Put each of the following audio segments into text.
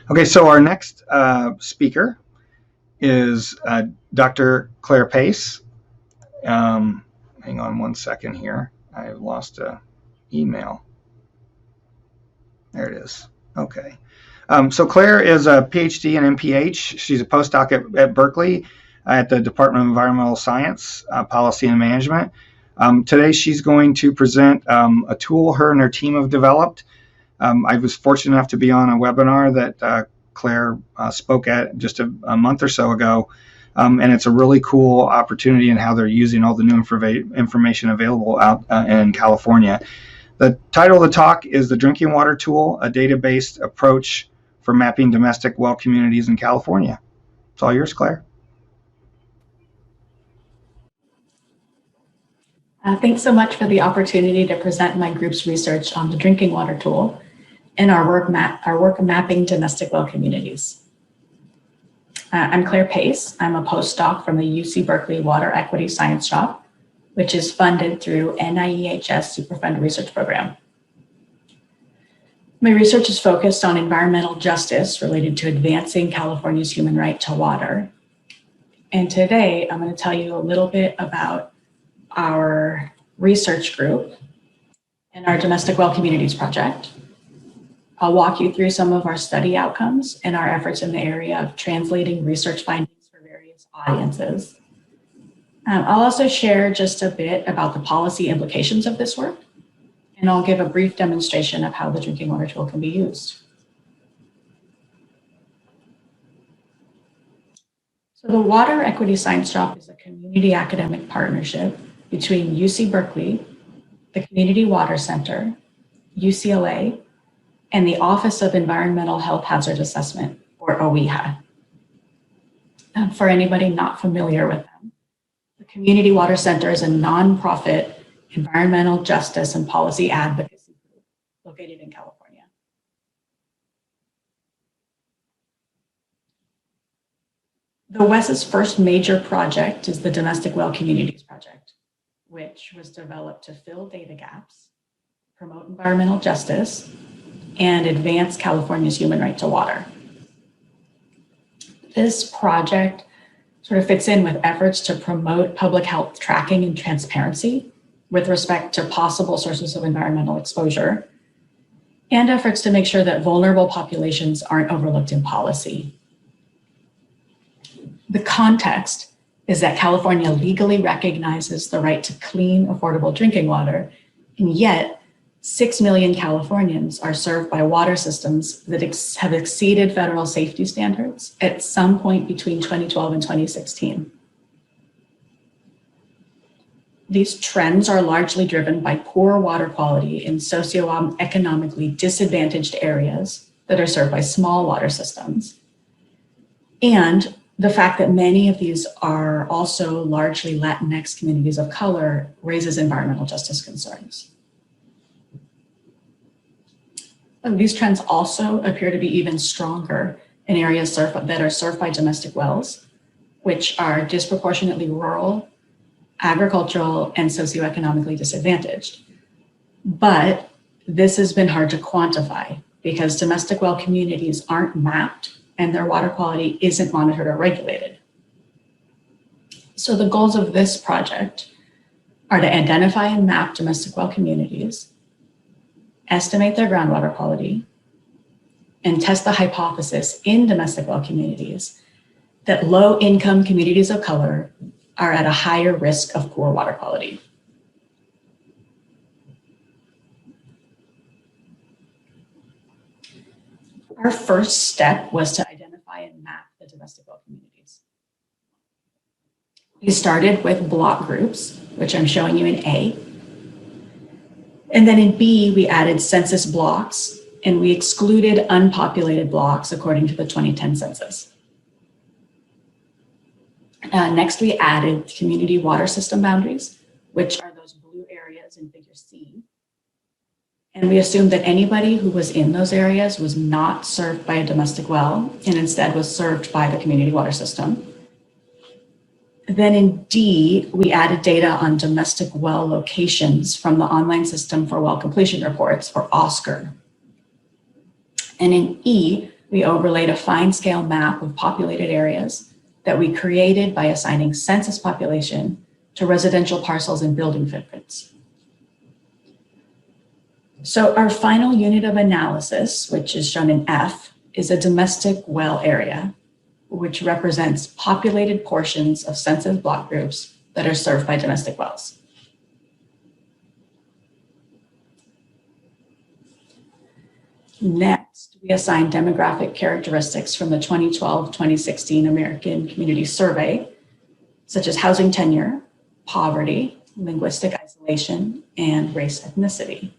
Okay, so our next speaker is Dr. Clare Pace. Hang on one second here. I lost an email. There it is. Okay. So Clare is a PhD and MPH. She's a postdoc at Berkeley at the Department of Environmental Science, Policy and Management. Today she's going to present a tool her and her team have developed. I was fortunate enough to be on a webinar that Clare spoke at just a month or so ago, and it's a really cool opportunity in how they're using all the new information available out in California. The title of the talk is The Drinking Water Tool, a data-based approach for mapping domestic well communities in California. It's all yours, Clare. Thanks so much for the opportunity to present my group's research on the drinking water tool and our work mapping domestic well communities. I'm Clare Pace. I'm a postdoc from the UC Berkeley Water Equity Science Shop, which is funded through NIEHS Superfund Research Program. My research is focused on environmental justice related to advancing California's human right to water. And today I'm going to tell you a little bit about our research group and our domestic well communities project. I'll walk you through some of our study outcomes and our efforts in the area of translating research findings for various audiences. I'll also share just a bit about the policy implications of this work, and I'll give a brief demonstration of how the drinking water tool can be used. So the Water Equity Science Shop is a community academic partnership between UC Berkeley, the Community Water Center, UCLA, and the Office of Environmental Health Hazard Assessment, or OEHA. For anybody not familiar with them, the Community Water Center is a nonprofit environmental justice and policy advocacy group located in California. The WES's first major project is the Domestic Well Communities Project, which was developed to fill data gaps, promote environmental justice, and advance California's human right to water. This project sort of fits in with efforts to promote public health tracking and transparency with respect to possible sources of environmental exposure, and efforts to make sure that vulnerable populations aren't overlooked in policy. The context is that California legally recognizes the right to clean, affordable drinking water, and yet 6 million Californians are served by water systems that have exceeded federal safety standards at some point between 2012 and 2016. These trends are largely driven by poor water quality in socioeconomically disadvantaged areas that are served by small water systems, and the fact that many of these are also largely Latinx communities of color raises environmental justice concerns. And these trends also appear to be even stronger in areas that are served by domestic wells, which are disproportionately rural, agricultural, and socioeconomically disadvantaged. But this has been hard to quantify because domestic well communities aren't mapped and their water quality isn't monitored or regulated. So the goals of this project are to identify and map domestic well communities, estimate their groundwater quality, and test the hypothesis in domestic well communities that low-income communities of color are at a higher risk of poor water quality. Our first step was to identify and map the domestic well communities. We started with block groups, which I'm showing you in A. And then in B, we added census blocks, and we excluded unpopulated blocks according to the 2010 census. Next, we added community water system boundaries, which are those blue areas in figure C. And we assumed that anybody who was in those areas was not served by a domestic well and instead was served by the community water system. Then in D, we added data on domestic well locations from the online system for well completion reports, or OSCR. And in E, We overlaid a fine-scale map of populated areas that we created by assigning census population to residential parcels and building footprints. So our final unit of analysis, which is shown in F, is a domestic well area, which represents populated portions of census block groups that are served by domestic wells. Next, we assign demographic characteristics from the 2012-2016 American Community Survey, such as housing tenure, poverty, linguistic isolation, and race ethnicity.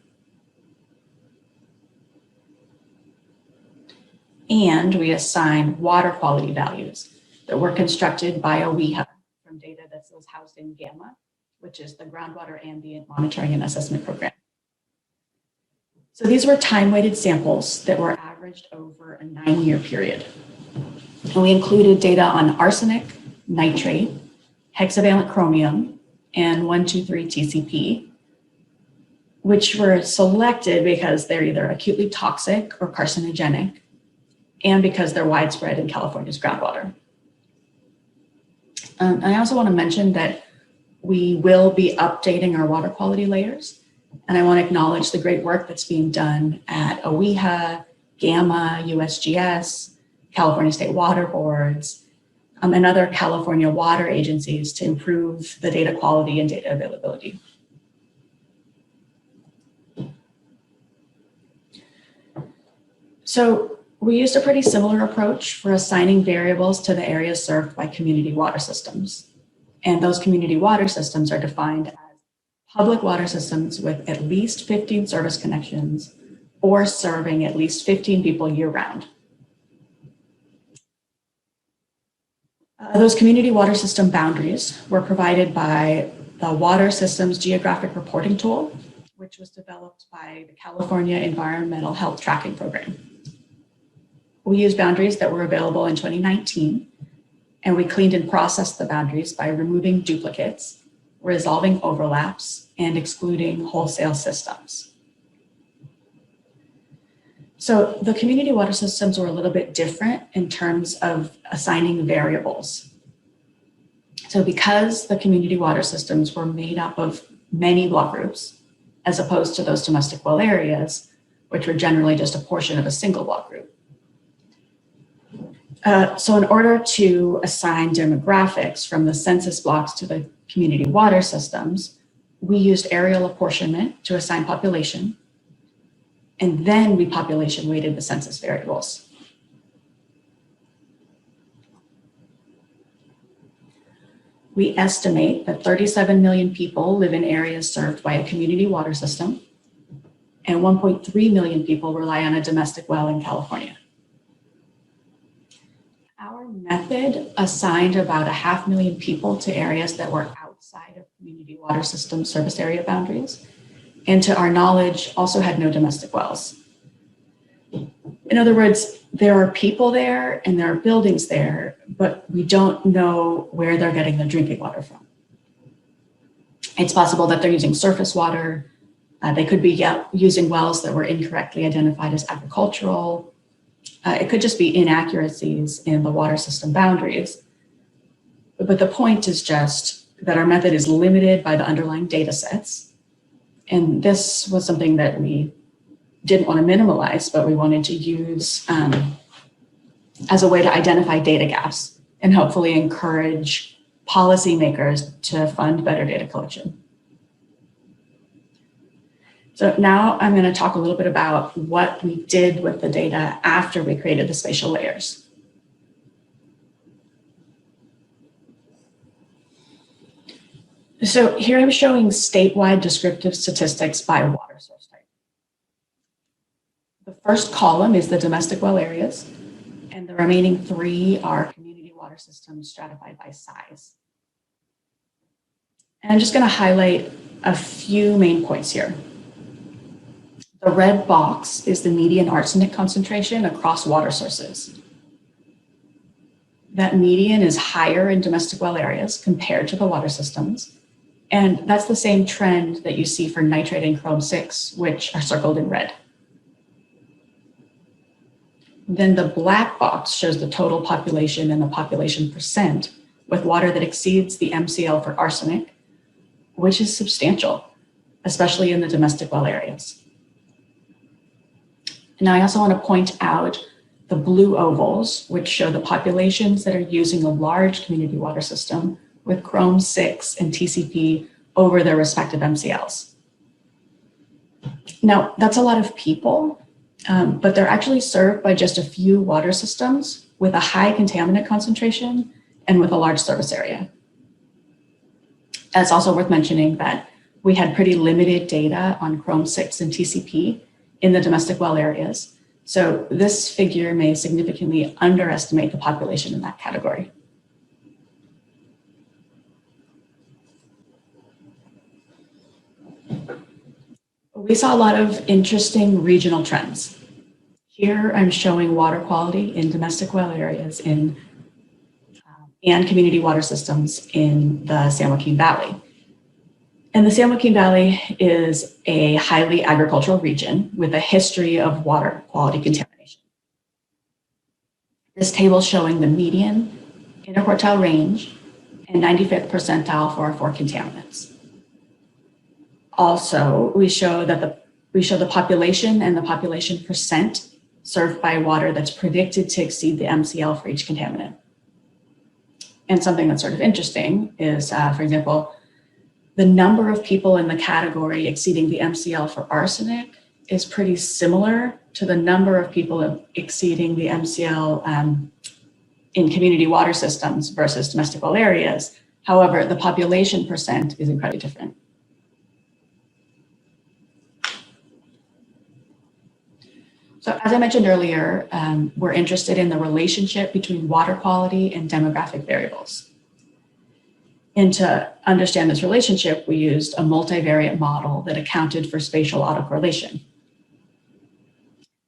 And we assign water quality values that were constructed by OWEHA from data that was housed in GAMMA, which is the Groundwater Ambient Monitoring and Assessment Program. So these were time-weighted samples that were averaged over a 9-year period. And we included data on arsenic, nitrate, hexavalent chromium, and 1,2,3-TCP, which were selected because they're either acutely toxic or carcinogenic, and because they're widespread in California's groundwater. I also want to mention that we will be updating our water quality layers, and I want to acknowledge the great work that's being done at OWEHA, GAMMA, USGS, California State Water Boards, and other California water agencies to improve the data quality and data availability. So we used a pretty similar approach for assigning variables to the areas served by community water systems. And those community water systems are defined as public water systems with at least 15 service connections or serving at least 15 people year-round. Those community water system boundaries were provided by the Water Systems Geographic Reporting Tool, which was developed by the California Environmental Health Tracking Program. We used boundaries that were available in 2019, and we cleaned and processed the boundaries by removing duplicates, resolving overlaps, and excluding wholesale systems. So the community water systems were a little bit different in terms of assigning variables. So because the community water systems were made up of many block groups, as opposed to those domestic well areas, which were generally just a portion of a single block group. So in order to assign demographics from the census blocks to the community water systems, we used aerial apportionment to assign population, and then we population weighted the census variables. We estimate that 37 million people live in areas served by a community water system, and 1.3 million people rely on a domestic well in California. Our method assigned about 500,000 people to areas that were outside of community water system service area boundaries, and to our knowledge, also had no domestic wells. In other words, there are people there and there are buildings there, but we don't know where they're getting their drinking water from. It's possible that they're using surface water. They could be using wells that were incorrectly identified as agricultural. It could just be inaccuracies in the water system boundaries. But the point is just that our method is limited by the underlying data sets. And this was something that we didn't want to minimalize, but we wanted to use as a way to identify data gaps and hopefully encourage policymakers to fund better data collection. So now I'm going to talk a little bit about what we did with the data after we created the spatial layers. So here I'm showing statewide descriptive statistics by water source type. The first column is the domestic well areas, and the remaining 3 are community water systems stratified by size. And I'm just going to highlight a few main points here. The red box is the median arsenic concentration across water sources. That median is higher in domestic well areas compared to the water systems. And that's the same trend that you see for nitrate and chrome 6, which are circled in red. Then the black box shows the total population and the population percent with water that exceeds the MCL for arsenic, which is substantial, especially in the domestic well areas. Now, I also want to point out the blue ovals, which show the populations that are using a large community water system with Chrome 6 and TCP over their respective MCLs. Now, that's a lot of people, but they're actually served by just a few water systems with a high contaminant concentration and with a large service area. It's also worth mentioning that we had pretty limited data on Chrome 6 and TCP in the domestic well areas. So this figure may significantly underestimate the population in that category. We saw a lot of interesting regional trends. Here I'm showing water quality in domestic well areas and community water systems in the San Joaquin Valley. And the San Joaquin Valley is a highly agricultural region with a history of water quality contamination. This table is showing the median, interquartile range, and 95th percentile for our 4 contaminants. Also, we show the population and the population percent served by water that's predicted to exceed the MCL for each contaminant. And something that's sort of interesting is, for example, the number of people in the category exceeding the MCL for arsenic is pretty similar to the number of people exceeding the MCL in community water systems versus domestic well areas. However, the population percent is incredibly different. So as I mentioned earlier, we're interested in the relationship between water quality and demographic variables. And to understand this relationship, we used a multivariate model that accounted for spatial autocorrelation.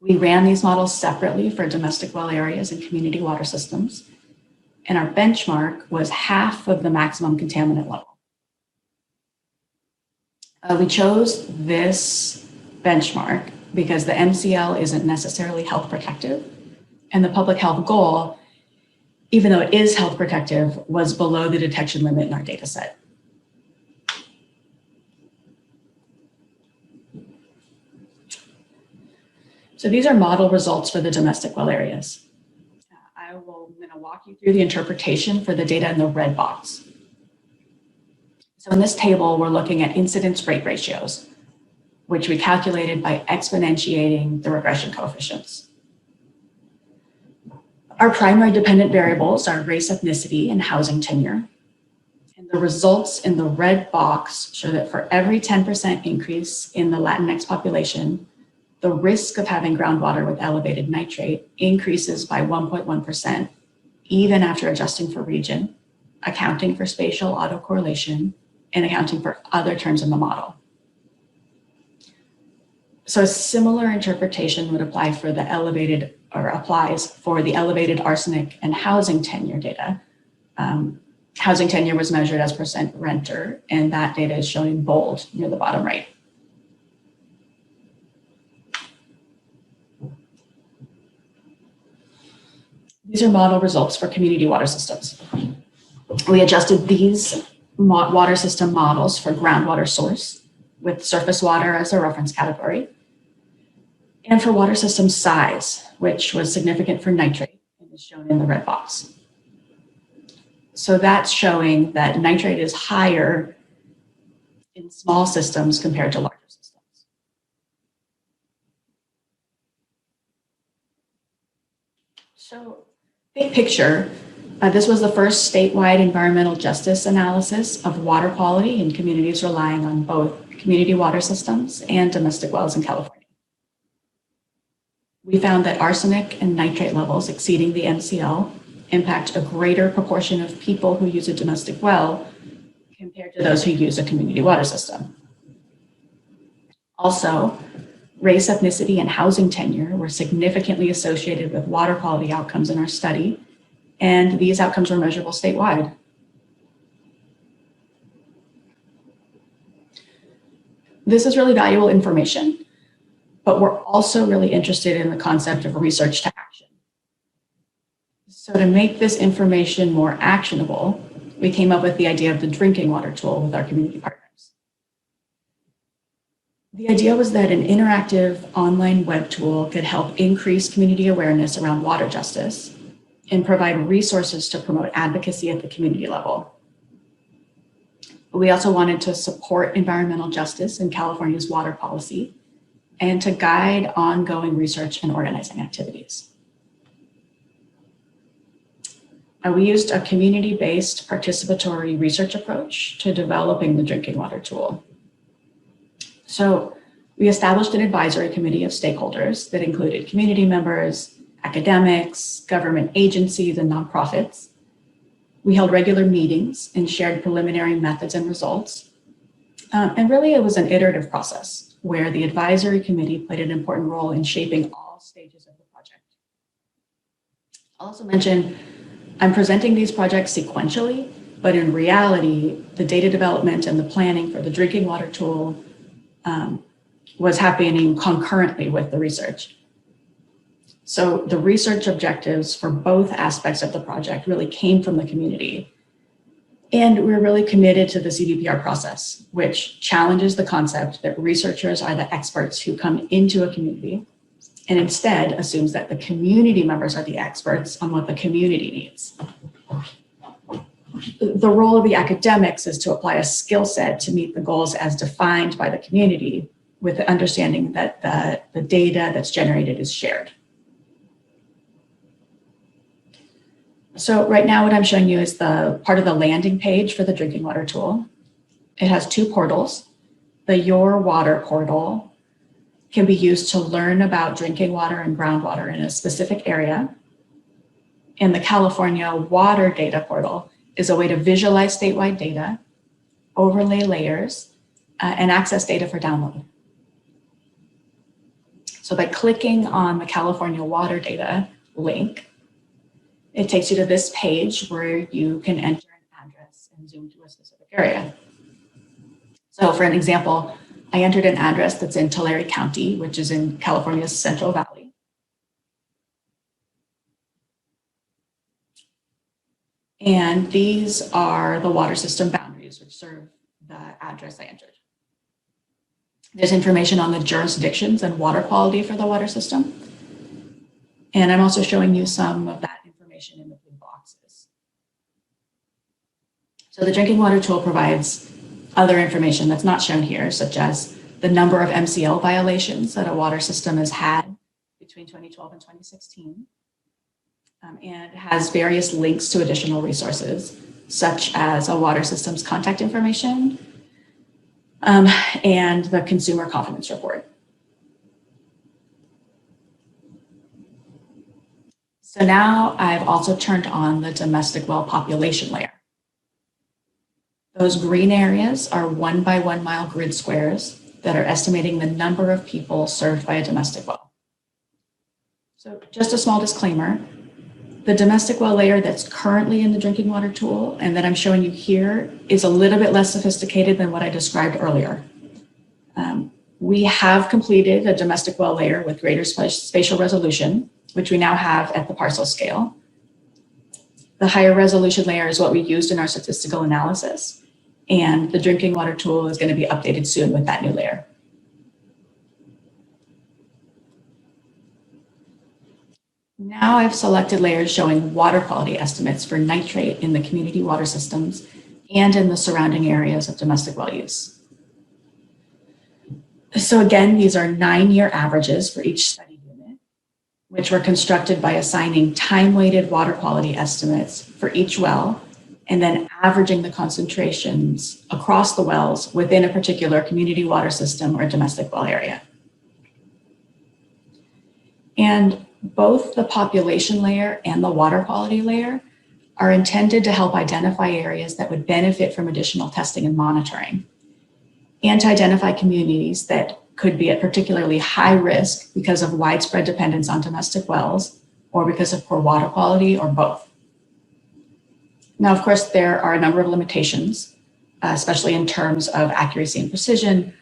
We ran these models separately for domestic well areas and community water systems, and our benchmark was half of the maximum contaminant level. We chose this benchmark because the MCL isn't necessarily health protective, and the public health goal, even though it is health protective, was below the detection limit in our data set. So these are model results for the domestic well areas. I'm going to walk you through the interpretation for the data in the red box. So in this table, we're looking at incidence rate ratios, which we calculated by exponentiating the regression coefficients. Our primary dependent variables are race, ethnicity, and housing tenure. And the results in the red box show that for every 10% increase in the Latinx population, the risk of having groundwater with elevated nitrate increases by 1.1%, even after adjusting for region, accounting for spatial autocorrelation, and accounting for other terms in the model. So a similar interpretation would apply for the applies for the elevated arsenic and housing tenure data. Housing tenure was measured as percent renter, and that data is shown in bold near the bottom right. These are model results for community water systems. We adjusted these water system models for groundwater source with surface water as a reference category, and for water system size, which was significant for nitrate and is shown in the red box. So that's showing that nitrate is higher in small systems compared to larger systems. So big picture, this was the first statewide environmental justice analysis of water quality in communities relying on both community water systems and domestic wells in California. We found that arsenic and nitrate levels exceeding the MCL impact a greater proportion of people who use a domestic well compared to those who use a community water system. Also, race, ethnicity, and housing tenure were significantly associated with water quality outcomes in our study, and these outcomes were measurable statewide. This is really valuable information, but we're also really interested in the concept of research to action. So to make this information more actionable, we came up with the idea of the drinking water tool with our community partners. The idea was that an interactive online web tool could help increase community awareness around water justice and provide resources to promote advocacy at the community level. We also wanted to support environmental justice in California's water policy and to guide ongoing research and organizing activities. We used a community-based participatory research approach to developing the drinking water tool. So we established an advisory committee of stakeholders that included community members, academics, government agencies, and nonprofits. We held regular meetings and shared preliminary methods and results. And really, it was an iterative process where the advisory committee played an important role in shaping all stages of the project. I'll also mention, I'm presenting these projects sequentially, but in reality, the data development and the planning for the drinking water tool was happening concurrently with the research. So the research objectives for both aspects of the project really came from the community. And we're really committed to the CVPR process, which challenges the concept that researchers are the experts who come into a community and instead assumes that the community members are the experts on what the community needs. The role of the academics is to apply a skill set to meet the goals as defined by the community with the understanding that the data that's generated is shared. So right now what I'm showing you is the part of the landing page for the drinking water tool. It has two portals. The Your Water portal can be used to learn about drinking water and groundwater in a specific area. And the California Water Data portal is a way to visualize statewide data, overlay layers, and access data for download. So by clicking on the California Water Data link, it takes you to this page where you can enter an address and zoom to a specific area. So for an example, I entered an address that's in Tulare County, which is in California's Central Valley. And these are the water system boundaries, which serve the address I entered. There's information on the jurisdictions and water quality for the water system. And I'm also showing you some of that information in the blue boxes. So the drinking water tool provides other information that's not shown here, such as the number of MCL violations that a water system has had between 2012 and 2016. And has various links to additional resources, such as a water system's contact information and the consumer confidence report. So now I've also turned on the domestic well population layer. Those green areas are 1 by 1 mile grid squares that are estimating the number of people served by a domestic well. So just a small disclaimer, the domestic well layer that's currently in the drinking water tool and that I'm showing you here is a little bit less sophisticated than what I described earlier. We have completed a domestic well layer with greater spatial resolution, which we now have at the parcel scale. The higher resolution layer is what we used in our statistical analysis, and the drinking water tool is going to be updated soon with that new layer. Now I've selected layers showing water quality estimates for nitrate in the community water systems and in the surrounding areas of domestic well use. So again, these are 9-year averages for each study unit, which were constructed by assigning time-weighted water quality estimates for each well, and then averaging the concentrations across the wells within a particular community water system or domestic well area. And both the population layer and the water quality layer are intended to help identify areas that would benefit from additional testing and monitoring, and to identify communities that could be at particularly high risk because of widespread dependence on domestic wells or because of poor water quality or both. Now, of course, there are a number of limitations, especially in terms of accuracy and precision.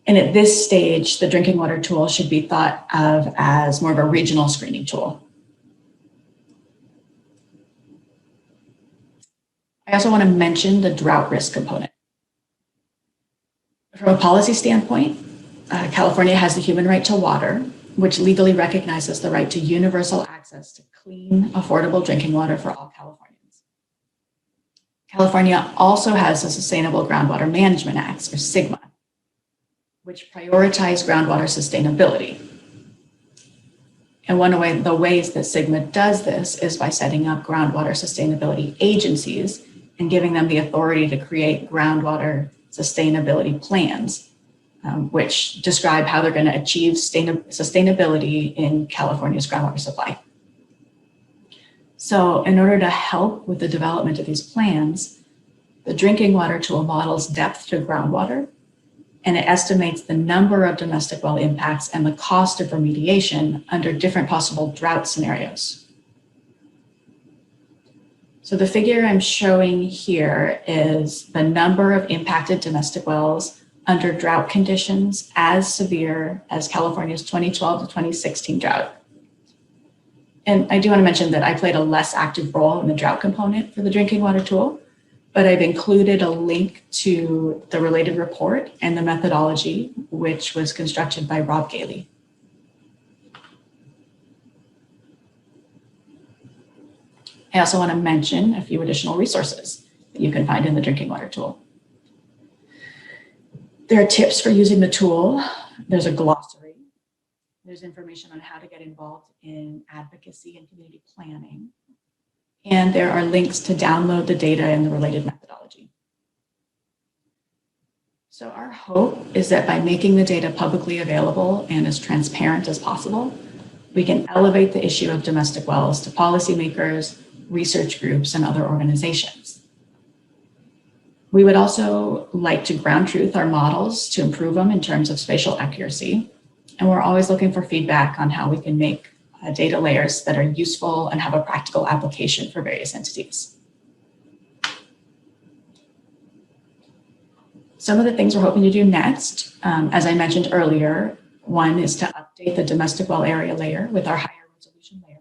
And at this stage, the drinking water tool should be thought of as more of a regional screening tool. I also want to mention the drought risk component. From a policy standpoint, California has the human right to water, which legally recognizes the right to universal access to clean, affordable drinking water for all Californians. California also has the Sustainable Groundwater Management Acts, or SGMA, which prioritize groundwater sustainability. And one of the ways that SGMA does this is by setting up groundwater sustainability agencies and giving them the authority to create groundwater sustainability plans, which describe how they're going to achieve sustainability in California's groundwater supply. So in order to help with the development of these plans, the drinking water tool models depth to groundwater, and it estimates the number of domestic well impacts and the cost of remediation under different possible drought scenarios. So the figure I'm showing here is the number of impacted domestic wells under drought conditions as severe as California's 2012 to 2016 drought. And I do want to mention that I played a less active role in the drought component for the drinking water tool, but I've included a link to the related report and the methodology, which was constructed by Rob Gailey. I also want to mention a few additional resources that you can find in the drinking water tool. There are tips for using the tool. There's a glossary. There's information on how to get involved in advocacy and community planning. And there are links to download the data and the related methodology. So our hope is that by making the data publicly available and as transparent as possible, we can elevate the issue of domestic wells to policymakers, research groups, and other organizations. We would also like to ground truth our models to improve them in terms of spatial accuracy. And we're always looking for feedback on how we can make data layers that are useful and have a practical application for various entities. Some of the things we're hoping to do next, as I mentioned earlier, one is to update the domestic well area layer with our higher resolution layer.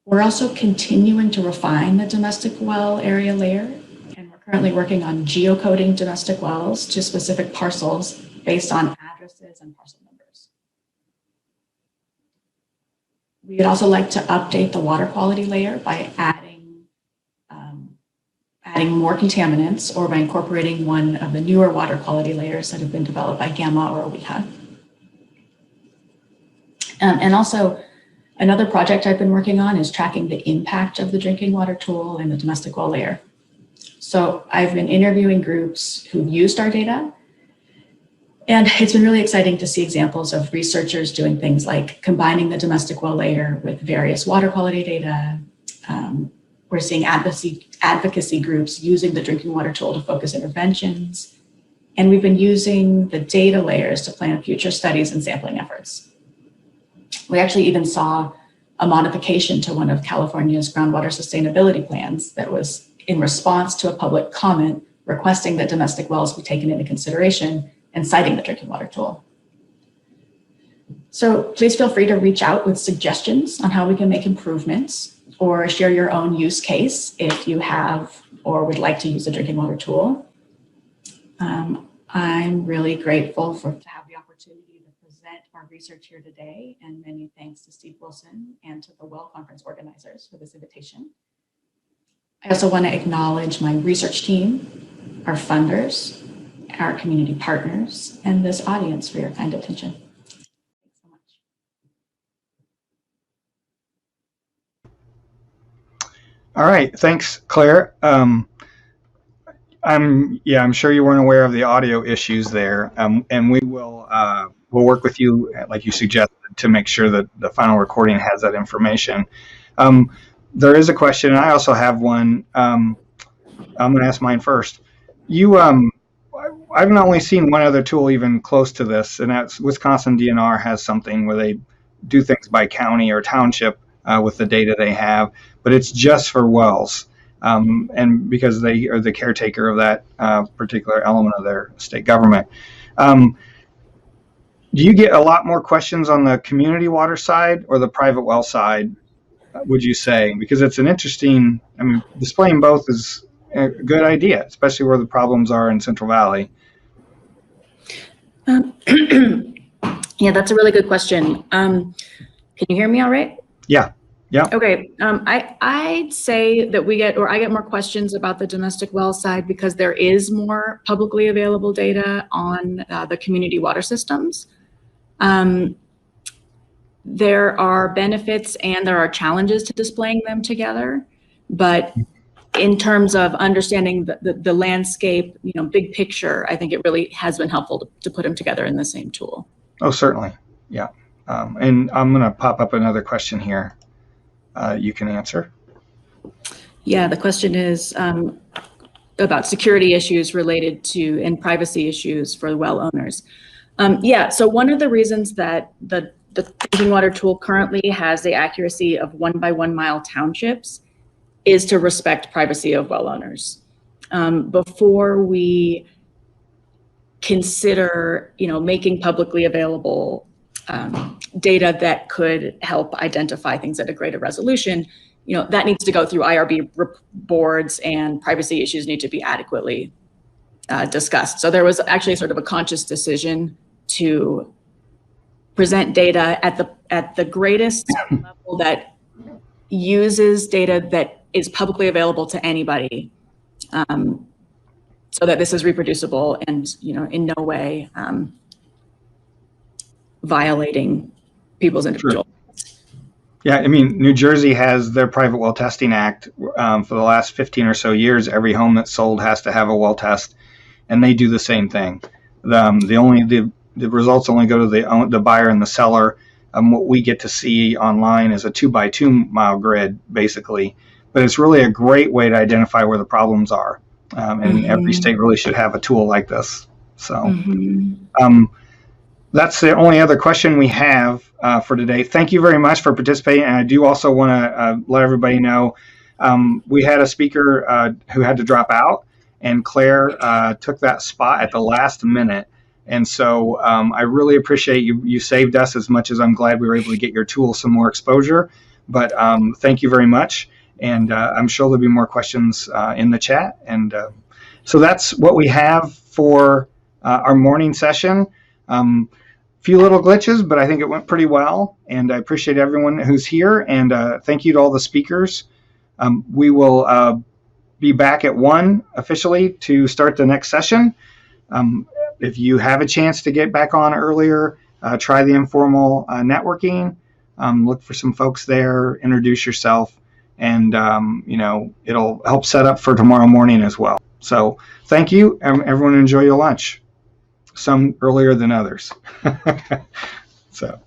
We're also continuing to refine the domestic well area layer, and we're currently working on geocoding domestic wells to specific parcels based on addresses and parcel numbers. We'd also like to update the water quality layer by adding more contaminants or by incorporating one of the newer water quality layers that have been developed by Gamma or WIHA. And also, another project I've been working on is tracking the impact of the drinking water tool in the domestic well layer. So I've been interviewing groups who've used our data, and it's been really exciting to see examples of researchers doing things like combining the domestic well layer with various water quality data. We're seeing advocacy groups using the drinking water tool to focus interventions. And we've been using the data layers to plan future studies and sampling efforts. We actually even saw a modification to one of California's groundwater sustainability plans that was in response to a public comment requesting that domestic wells be taken into consideration and citing the drinking water tool. So please feel free to reach out with suggestions on how we can make improvements, or share your own use case if you have or would like to use the drinking water tool. I'm really grateful to have the opportunity to present our research here today, and many thanks to Steve Wilson and to the Well Conference organizers for this invitation. I also want to acknowledge my research team, our funders, our community partners, and this audience for your kind attention. Thanks so much. All right, thanks, Claire. I'm sure you weren't aware of the audio issues there, and we'll work with you, like you suggested, to make sure that the final recording has that information. There is a question, and I also have one. I'm going to ask mine first. I've only seen one other tool even close to this, and that's Wisconsin DNR has something where they do things by county or township with the data they have, but it's just for wells. And because they are the caretaker of that particular element of their state government. Do you get a lot more questions on the community water side or the private well side would you say? Because it's an interesting, I mean, displaying both is a good idea, especially where the problems are in Central Valley. Yeah, that's a really good question. Can you hear me all right? Yeah. Yeah. Okay. I'd say that I get more questions about the domestic well side because there is more publicly available data on the community water systems. There are benefits and there are challenges to displaying them together, but in terms of understanding the landscape, big picture, I think it really has been helpful to put them together in the same tool. Oh, certainly. Yeah. And I'm going to pop up another question here. You can answer. Yeah, the question is about security issues related to and privacy issues for well owners. Yeah, so one of the reasons that the drinking water tool currently has the accuracy of 1 by 1 mile townships is to respect privacy of well owners. Before we consider, making publicly available data that could help identify things at a greater resolution, that needs to go through IRB boards and privacy issues need to be adequately discussed. So there was actually sort of a conscious decision to present data at the greatest level that uses data that is publicly available to anybody, so that this is reproducible and in no way violating people's individual. Sure. Yeah, I mean, New Jersey has their Private Well Testing Act. For the last 15 or so years, every home that's sold has to have a well test, and they do the same thing. The results only go to the buyer and the seller. What we get to see online is a 2 by 2 mile grid, basically. But it's really a great way to identify where the problems are. And every state really should have a tool like this. So that's the only other question we have for today. Thank you very much for participating. And I do also want to let everybody know we had a speaker who had to drop out, and Claire took that spot at the last minute. And so I really appreciate you saved us as much as I'm glad we were able to get your tool some more exposure. But thank you very much. And I'm sure there'll be more questions in the chat. And so that's what we have for our morning session. Few little glitches, but I think it went pretty well. And I appreciate everyone who's here. And thank you to all the speakers. We will be back at 1 officially to start the next session. If you have a chance to get back on earlier, try the informal networking. Look for some folks there, introduce yourself, and it'll help set up for tomorrow morning as well. So thank you, and everyone enjoy your lunch. Some earlier than others. So.